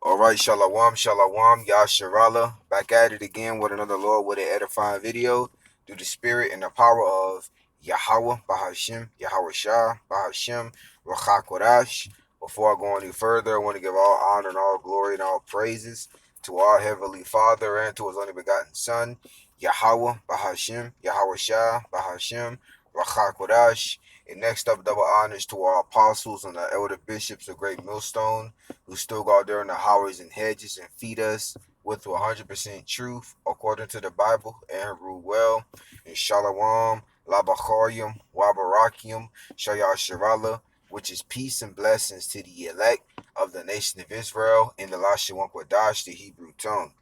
All right, Shalawam, Shalawam, Yasharala, back at it again with another Lord with an edifying video through the spirit and the power of Yahweh, Bahashim, Yahweh Shah, Bahashim, Rachakodash. Before I go any further, I want to give all honor and all glory and all praises to our Heavenly Father and to His only begotten Son, Yahweh, Bahashim, Yahweh Shah, Bahashim, Rachakodash. And next up, double honors to our apostles and our elder bishops of Great Millstone who still go out there in the highways and hedges and feed us with 100% truth according to the Bible and rule well. And Shalom, Labacharium, Wabarakium, Shayar Shirala, which is peace and blessings to the elect of the nation of Israel in the Lashawan Kodash, the Hebrew tongue.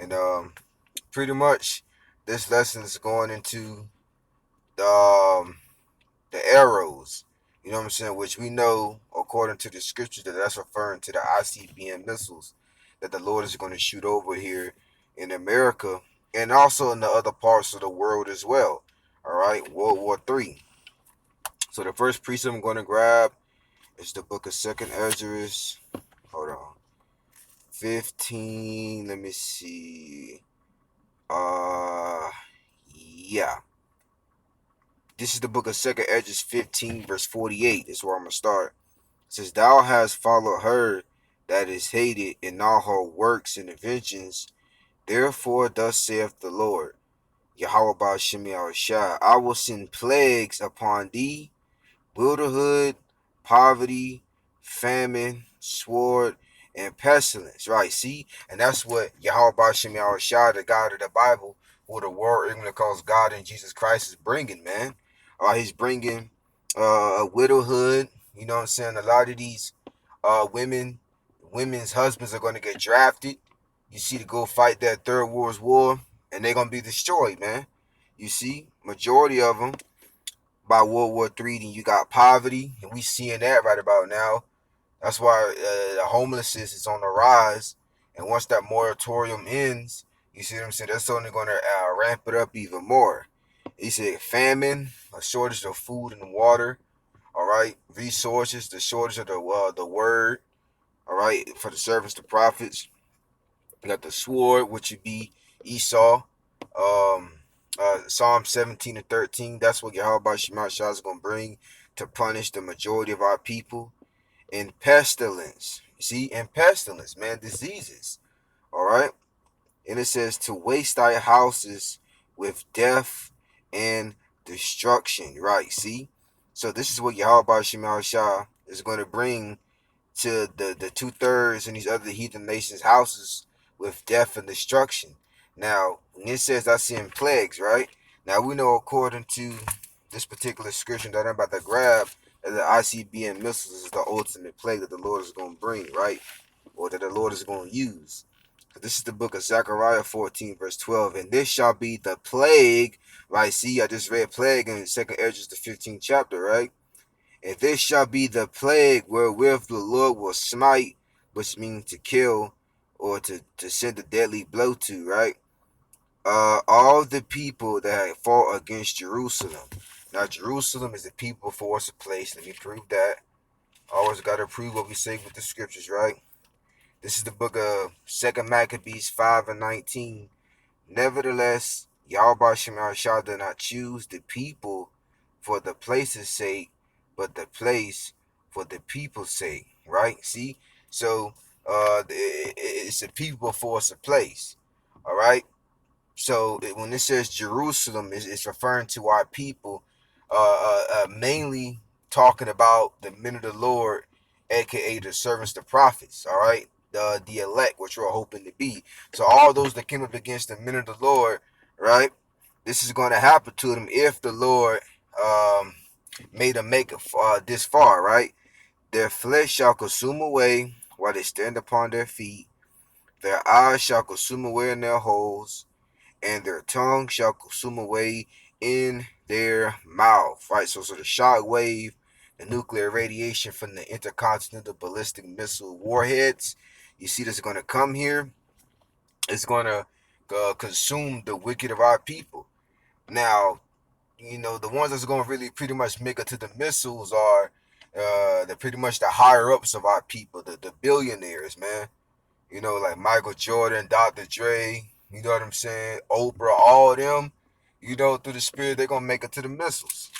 And pretty much this lesson is going into the the arrows, you know what I'm saying, which we know according to the scriptures that's referring to the ICBM missiles that the Lord is going to shoot over here in America and also in the other parts of the world as well. All right, World War III. So the first precept I'm going to grab is the book of Second Esdras. Hold on. 15, let me see. Yeah. This is the book of Second Esdras 15, verse 48. Is where I'm going to start. It says, Thou hast followed her that is hated in all her works and inventions. Therefore, thus saith the Lord, Yahweh Ba'Shem Yahushua, I will send plagues upon thee, widowhood, poverty, famine, sword, and pestilence. Right, see? And that's what Yahweh Ba'Shem Yahushua, the God of the Bible, who the world even calls God and Jesus Christ, is bringing, man. He's bringing a widowhood. You know what I'm saying? A lot of these women's husbands are going to get drafted. You see, to go fight that Third World War, and they're going to be destroyed, man. You see, majority of them by World War III. Then you got poverty, and we seeing that right about now. That's why the homelessness is on the rise. And once that moratorium ends, you see what I'm saying? That's only going to ramp it up even more. He said famine, a shortage of food and water. All right, resources, the shortage of the word. All right, for the servants, the prophets. You got the sword, which would be Esau. Um, Psalm 17 and 13. That's what Yahweh Shema Shah is going to bring to punish the majority of our people. And pestilence. You see, and pestilence, man, diseases. All right. And it says to waste thy houses with death and destruction. Right. See? So this is what Yahweh Shema Shah is going to bring to the 2/3 in these other heathen nations' houses with death and destruction. Now, when it says I send plagues, right? Now we know according to this particular scripture that I'm about to grab that the ICBM missiles is the ultimate plague that the Lord is going to bring, right? Or that the Lord is going to use. So this is the book of Zechariah 14, verse 12. And this shall be the plague, right? See, I just read plague in 2nd Esdras, the 15th chapter, right? And this shall be the plague wherewith the Lord will smite, which means to kill or to send a deadly blow to, right? All the people that fought against Jerusalem. Now, Jerusalem is a people before it's a place. Let me prove that. Always got to prove what we say with the scriptures, right? This is the book of 2nd Maccabees 5 and 19. Nevertheless, Yahweh Shemar did not choose the people for the place's sake, but the place for the people's sake, right? See? So it's a people before it's a place, all right? So when it says Jerusalem, it's referring to our people, mainly talking about the men of the Lord, aka the servants, the prophets. All right, the elect, which we're hoping to be. So all those that came up against the men of the Lord, right? This is going to happen to them if the Lord made them make it this far, right? Their flesh shall consume away while they stand upon their feet. Their eyes shall consume away in their holes, and their tongue shall consume away in their mouth. Right? So the shock wave, the nuclear radiation from the intercontinental ballistic missile warheads, you see this is going to come here. It's going to consume the wicked of our people. Now, you know, the ones that's going to really pretty much make it to the missiles are they're pretty much the higher ups of our people, the billionaires, man. You know, like Michael Jordan, Dr. Dre, you know what I'm saying? Oprah, all of them, you know, through the spirit, they're going to make it to the missiles.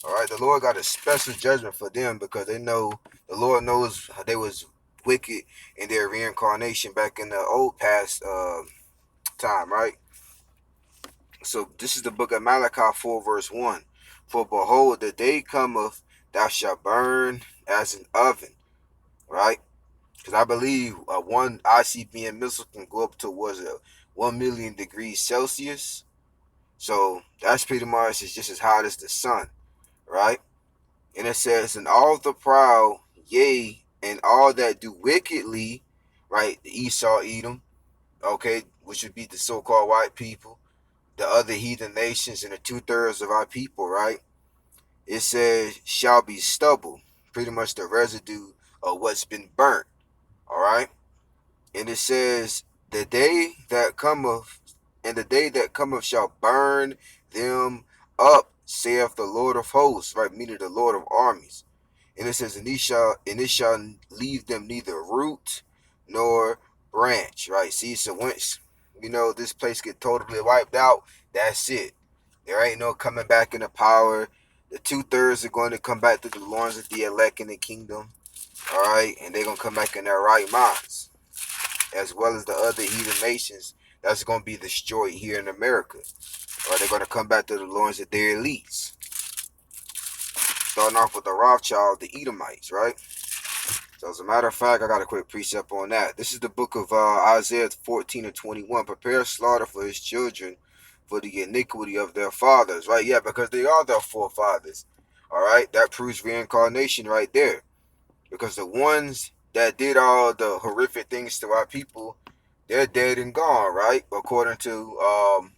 All right, the Lord got a special judgment for them because they know, the Lord knows they was wicked in their reincarnation back in the old past time, right? So this is the book of Malachi 4 verse 1. For behold, the day cometh, thou shalt burn as an oven, right? Because I believe one ICBM missile can go up towards 1 million degrees Celsius. So that's pretty much it's just as hot as the sun, right? And it says, and all the proud, yea, and all that do wickedly, right? The Esau, Edom, okay, which would be the so-called white people, the other heathen nations, and the 2/3 of our people, right? It says, shall be stubble, pretty much the residue of what's been burnt, all right? And it says, the day that cometh, and the day that cometh shall burn them up, saith the Lord of hosts, right? Meaning the Lord of armies. And it says, and it shall leave them neither root nor branch, right? See, so once you know this place get totally wiped out, that's it. There ain't no coming back into power. The 2/3 are going to come back to the loins of the elect in the kingdom, all right, and they're gonna come back in their right minds, as well as the other heathen nations that's gonna be destroyed here in America, or they're gonna come back to the loins of their elites. Starting off with the Rothschild, the Edomites, right? So as a matter of fact, I got a quick precept on that. This is the book of Isaiah 14 and 21. Prepare slaughter for his children for the iniquity of their fathers, right? Yeah, because they are their forefathers. All right, that proves reincarnation right there. Because the ones that did all the horrific things to our people, they're dead and gone, right? According to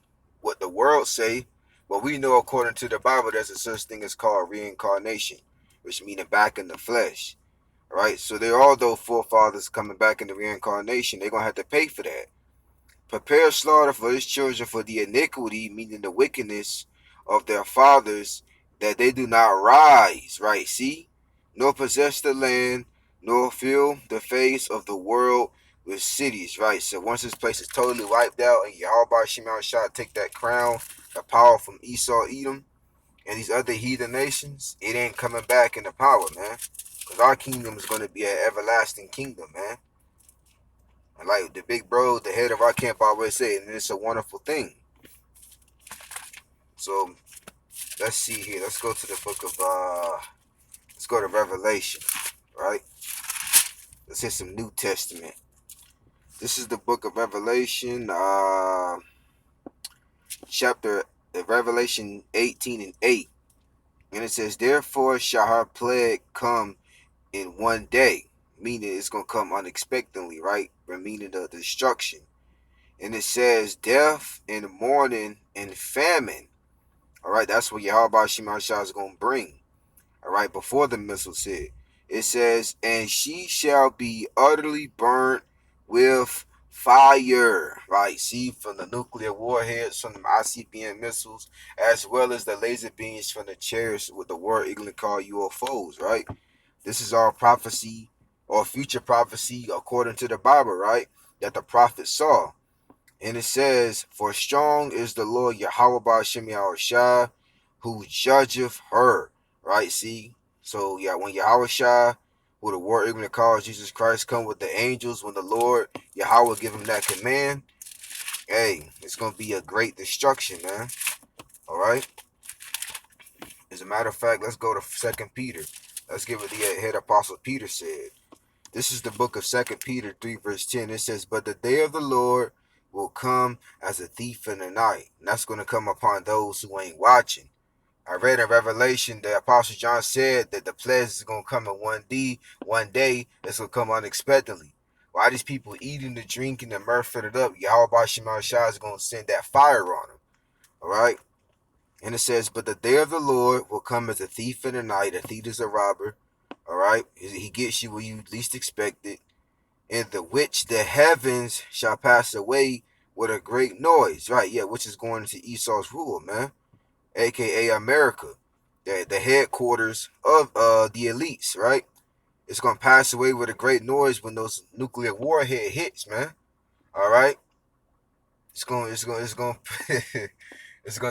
what the world say. But we know according to the Bible, there's a such thing as called reincarnation, which means back in the flesh. Right? So they're all those forefathers coming back in the reincarnation. They're gonna have to pay for that. Prepare slaughter for his children for the iniquity, meaning the wickedness of their fathers, that they do not rise, right? See? Nor possess the land, nor fill the face of the world with cities, right? So once this place is totally wiped out and Yahweh Shema Shah take that crown, the power from Esau, Edom, and these other heathen nations, it ain't coming back into power, man. Because our kingdom is going to be an everlasting kingdom, man. And like the big bro, the head of our camp always say, and it's a wonderful thing. So let's see here. Let's go to the book of let's go to Revelation, right? Let's hit some New Testament. This is the book of Revelation, chapter Revelation 18 and 8. And it says, therefore shall her plague come in one day, meaning it's going to come unexpectedly, right? But meaning the destruction. And it says death and mourning and famine. All right, that's what Yahweh Shema Shah is going to bring. All right, before the missiles hit. It says, and she shall be utterly burnt with fire. Right, see, from the nuclear warheads, from the ICBM missiles, as well as the laser beams from the chariots with the word England called UFOs, right? This is all prophecy or future prophecy according to the Bible, right? That the prophet saw. And it says, for strong is the Lord Yahweh Ba'ashem Yahushua, who judgeth her. Right? See? So, yeah, when Yahushua, who the word even calls Jesus Christ, come with the angels, when the Lord Yahweh give him that command, hey, it's going to be a great destruction, man. All right? As a matter of fact, let's go to 2 Peter. Let's give it the head apostle Peter said. This is the book of 2 Peter 3 verse 10. It says, but the day of the Lord will come as a thief in the night. And that's going to come upon those who ain't watching. I read in Revelation that Apostle John said that the pledge is going to come in one day. It's going to come unexpectedly. While these people eating and drinking and murphing it up, Yahweh Shema Shah is going to send that fire on them. All right? And it says, but the day of the Lord will come as a thief in the night. A thief is a robber. All right? He gets you when you least expect it. In the which the heavens shall pass away with a great noise. Right, yeah, which is going into Esau's rule, man. A.K.A. America. The headquarters of the elites, right? It's gonna pass away with a great noise when those nuclear warhead hits, man. All right, it's gonna it's gonna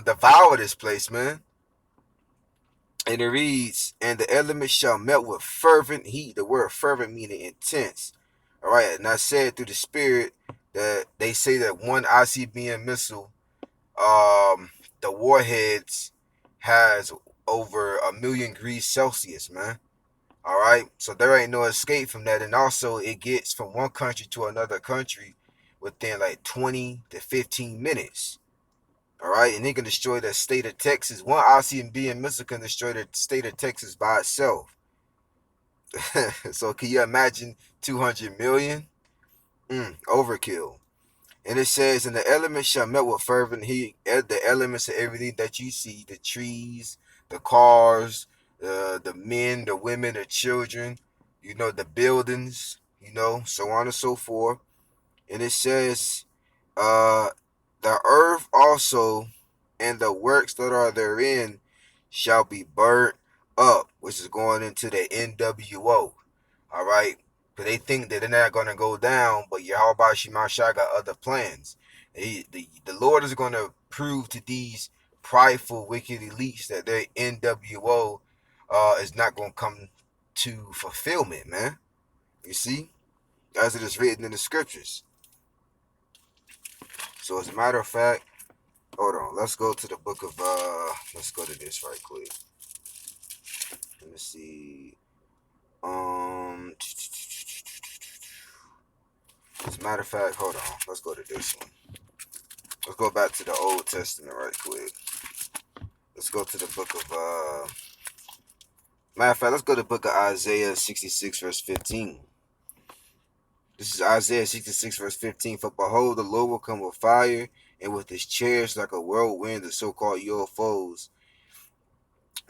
devour this place, man. And it reads, and the elements shall melt with fervent heat. The word fervent meaning intense. All right, and I said through the spirit that they say that one ICBM missile, um, the warheads has over 1,000,000 degrees Celsius, man. All right, so there ain't no escape from that, and also it gets from one country to another country within like 20 to 15 minutes. All right, and it can destroy the state of Texas. One ICBM missile can destroy the state of Texas by itself. So can you imagine 200 million? Overkill. And it says, and the elements shall melt with fervent heat. The elements of everything that you see, the trees, the cars, the men, the women, the children, the buildings, so on and so forth. And it says, uh, the earth also and the works that are therein shall be burnt up, which is going into the NWO. All right, because they think that they're not going to go down, but Yahweh Shemashah got other plans. The Lord is going to prove to these prideful, wicked elites that their NWO is not going to come to fulfillment, man. You see, as it is written in the scriptures. So as a matter of fact, hold on. Let's go to the book of let's go to this right quick. Let me see. As a matter of fact, hold on. Let's go to this one. Let's go back to the Old Testament right quick. Let's go to the book of matter of fact, let's go to the book of Isaiah 66 verse 15. This is Isaiah 66 verse 15. For behold, the Lord will come with fire, and with his chariots like a whirlwind, the so-called UFOs,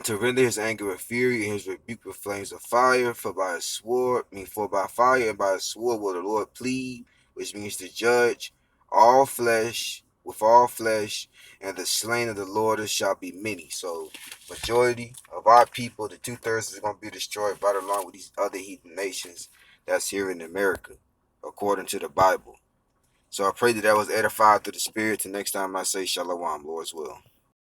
to render his anger with fury and his rebuke with flames of fire. For by fire and by a sword will the Lord plead, which means to judge all flesh with all flesh, and the slain of the Lord shall be many. So majority of our people, the 2/3 is going to be destroyed right along with these other heathen nations that's here in America, according to the Bible. So I pray that was edified through the Spirit. Till next time I say Shalom, Lord's will.